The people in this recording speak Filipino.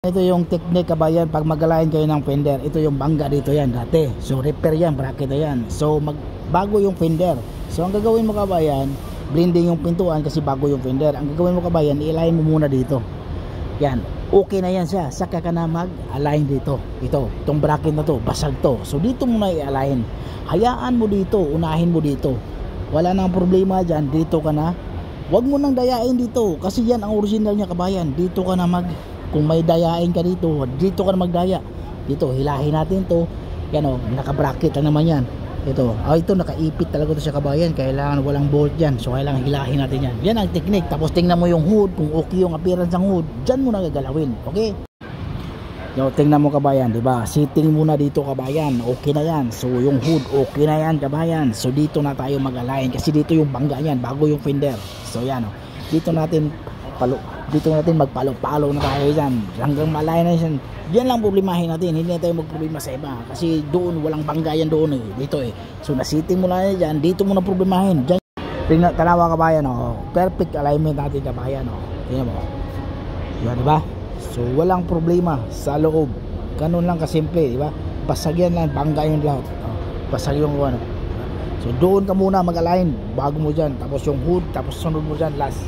Ito yung technique kabayan pag mag-align kayo ng fender. Ito yung bangga dito yan dati. So repair yan, bracket na yan. So bago yung fender. So ang gagawin mo kabayan, blending yung pintuan kasi bago yung fender. Ang gagawin mo kabayan, i-align mo muna dito. Yan, okay na yan siya. Saka ka na mag-align dito. Itong bracket na to, basag to. So dito muna i-align. Hayaan mo dito, unahin mo dito. Wala nang problema dyan, dito ka na. Huwag mo nang dayain dito kasi yan ang original niya kabayan. Dito ka na kung may dayain ka dito ka na magdaya. Dito, hilahin natin to. Yan o, naka-bracket lang naman yan. Ito, ito nakaipit talaga to sa kabayan. Kailangan walang bolt yan. So, kailangan hilahin natin yan. Yan ang technique. Tapos tingnan mo yung hood. Kung okay yung appearance ng hood, dyan mo na gagalawin. Okay? So, tingnan mo kabayan, diba? Sitting muna dito kabayan. Okay na yan. So, yung hood, okay na yan kabayan. So, dito na tayo mag-align. Kasi dito yung bangga yan, bago yung fender. So, yan o. Dito natin magpalo-palo na tayo dyan hanggang malay na yan. Yan lang problemahin natin, hindi na tayo magproblema sa iba kasi doon walang bangga yan doon dito so nasiting mo na dyan, dito mo na problemahin dyan. Tanawa kabayan perfect alignment natin kabayan tingnan mo yan, diba? So walang problema sa loob, ganun lang kasimple, diba? Basag yan lang, bangga yung lahat basag yung so doon ka muna mag-align bago mo dyan, tapos yung hood, tapos sunod mo dyan last.